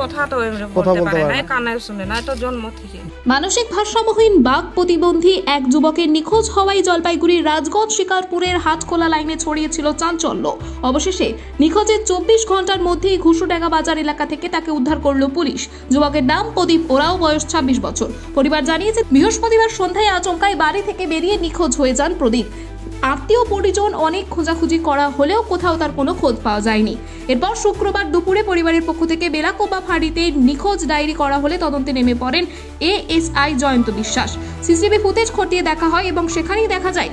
কথা তো বলতে পারে না, কানে শুনে না, তো জন্ম থেকে। মানসিক ভারসাম্যহীন বাক প্রতিবন্ধী এক যুবকের নিখোঁজ হওয়ায় জলপাইগুড়ির রাজগঞ্জ শিকারপুরের হাটখোলা লাইনে ছড়িয়েছিল চাঞ্চল্য। অবশেষে নিখোঁজের 24 ঘন্টার মধ্যেই ঘুষুডাঙ্গা বাজার এলাকা থেকে তাকে উদ্ধার করল পুলিশ। যুবকের নাম প্রদীপ ওরাও, বয়স 26 বছর। পরিবার জানিয়েছে বৃহস্পতিবার সন্ধ্যায় আচমকায় বাড়ি থেকে বেরিয়ে নিখোঁজ হয়ে যান প্রদীপ। আত্মীয় পরিজন অনেক খোঁজাখুঁজি করা হলেও কোথাও তার কোনো খোঁজ পাওয়া যায়নি। এরপর শুক্রবার দুপুরে পরিবারের পক্ষ থেকে বেলাকোবা ফাঁড়িতে নিখোঁজ ডায়েরি করা হলে তদন্তে নেমে পড়েন এএসআই জয়ন্ত বিশ্বাস। সিসিটিভি ফুটেজ খতিয়ে দেখা হয় এবং সেখানেই দেখা যায়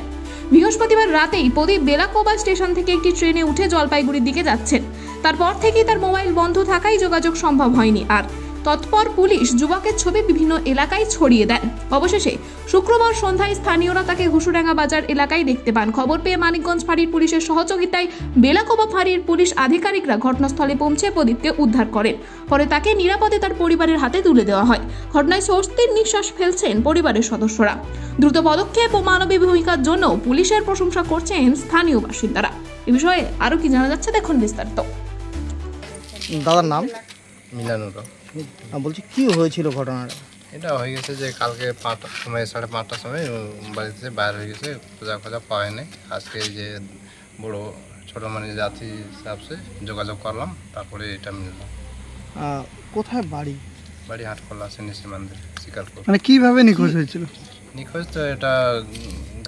বৃহস্পতিবার রাতেই প্রদীপ বেলাকোবা স্টেশন থেকে একটি ট্রেনে উঠে জলপাইগুড়ির দিকে যাচ্ছেন। তারপর থেকেই তার মোবাইল বন্ধ থাকায় যোগাযোগ সম্ভব হয়নি। আর তৎপর পুলিশ যুবকের ছবি বিভিন্ন এলাকায় ছড়িয়ে দেন। অবশেষে শুক্রবার সন্ধ্যায় স্থানীয়রা তাকে ঘুষুডাঙ্গা বাজার এলাকায় দেখতে পান। খবর পেয়ে মানিকগঞ্জ ফাঁড়ির পুলিশের সহযোগিতায় বেলাকোবা ফাঁড়ির পুলিশ আধিকারিকরা ঘটনাস্থলে পৌঁছে প্রদীপকে উদ্ধার করেন। পরে তাকে নিরাপদে তার পরিবারের হাতে তুলে দেওয়া হয়। ঘটনায় স্বস্তির নিঃশ্বাস ফেলছেন পরিবারের সদস্যরা। দ্রুত পদক্ষেপ ও মানবিক ভূমিকার জন্য পুলিশের প্রশংসা করছেন স্থানীয় বাসিন্দারা। এ বিষয়ে আরো কি জানা যাচ্ছে দেখুন বিস্তারিত। দাদার নাম? মিলানুর। বলছি কি হয়েছিল ঘটনাটা? এটা হয়ে গেছে যে কালকে 5টার সময় 5:30টার সময় বাড়িতে বাইর হয়ে গেছে, খোঁজা পাওয়া নাই। আজকে যে বড় ছোট মানে জাতি হিসাবে যোগাযোগ করলাম, তারপরে এটা মিললাম। কোথায় বাড়ি? বাড়ি হাটখোলা সিনিসি মন্দির শিকারপুর। মানে কিভাবে নিখোঁজ হয়েছিল? নিখোঁজ তো এটা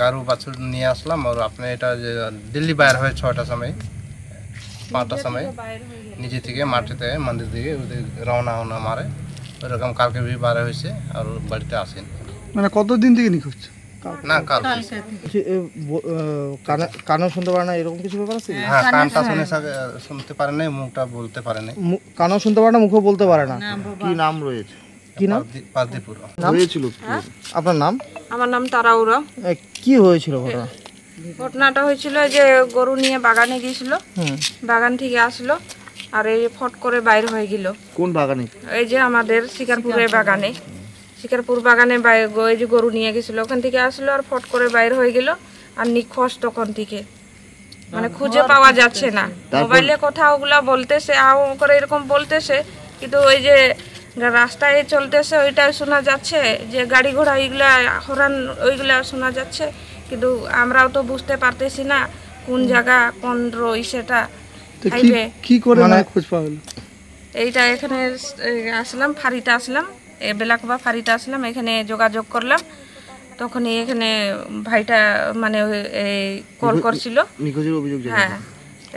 গারু বাছুর নিয়ে আসলাম, আর আপনার এটা যে দিল্লি বাইর হয় 6টার সময় 5টার সময় নিজে থেকে মাটিতে মন্দির দিকে রওনা মারে, ওরকম কালকে भी বাইরে হয়েছে আর বাড়িতে আসেন। মানে কতদিন থেকে নিখোঁজ? না কাল কানও শুনতে পারে না, এরকম কিছু ব্যাপার আছে? হ্যাঁ, কানটা শুনতে পারে না, মুখটা বলতে পারে না। কানও শুনতে পারে না, মুখও বলতে পারে না। কি নাম রয়েছে? কি নাম? পারদীপুর হয়েছিল। আপনার নাম? আমার নাম তারাউরা। কি হয়েছিল ঘটনা? ঘটনাটা হয়েছিল যে গরু নিয়ে বাগানে গিয়েছিল, বাগান থেকে আসলো আর এই ফট করে বাইর হয়ে গেল। কোন বাগানে? এই যে আমাদের শিকারপুরের বাগানে, শিকারপুর বাগানে এই যে গরু নিয়ে গেছিল, ওখান থেকে আসলো আর ফট করে বাইর হয়ে গেল। আর নিখোঁজ তখন থেকে, মানে খুঁজে পাওয়া যাচ্ছে না। মোবাইলে কথা ওগুলা বলতেছে, আও করে এরকম বলতেছে, কিন্তু ওই যে রাস্তায় চলতেছে ওইটাই শোনা যাচ্ছে, যে গাড়ি ঘোড়া এইগুলা হরান ওইগুলা শোনা যাচ্ছে, কিন্তু আমরাও তো বুঝতে পারতেছি না কোন জায়গা কোন রই সেটা। কি করে মানে খোঁজ পাওয়া গেল? এইটা এখানে আসলাম, ফাঁড়িতে আসলাম, বেলাকোবা ফাঁড়িতে আসলাম, এখানে যোগাযোগ করলাম। তখনই এখানে ভাইটা মানে কল করছিল, নিখোঁজের অভিযোগ। হ্যাঁ,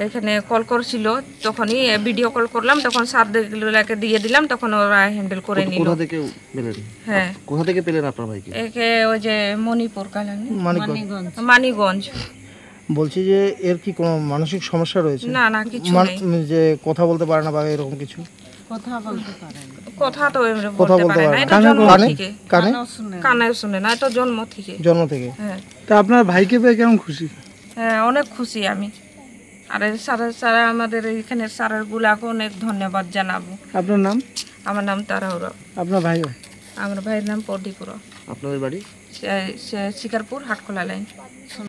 এখানে কল করছিল, তখনই ভিডিও কল করলাম, তখন স্যারদেরকে দিয়ে দিলাম, তখন ওরা হ্যান্ডেল করে নিল। কোথা থেকে পেলেন? হ্যাঁ, কোথা থেকে পেলেন আপনার ভাইকে? একে ওই যে মণিপুর কালানি, মানিগঞ্জ। বলছি যে এর কি কোনো মানসিক সমস্যা রয়েছে? না না, কিছু নেই। যে কথা বলতে পারে না বা এরকম কিছু? কথা তো বলতে পারে না, এটা জন্ম থেকে। কানে শুনে না, এটা জন্ম থেকে। হ্যাঁ। তা আপনার ভাইকে পেয়ে কেমন খুশি? হ্যাঁ, অনেক খুশি আমি। আর স্যার আমাদের এখানে স্যারের গুলাকে অনেক ধন্যবাদ জানাবো। আপনার নাম? আমার নাম তারাউরা। আপনার ভাই? আমার ভাইয়ের নাম প্রদীপ ওরাও। আপনাদের বাড়ি? শিকারপুর হাটখোলা লাইন।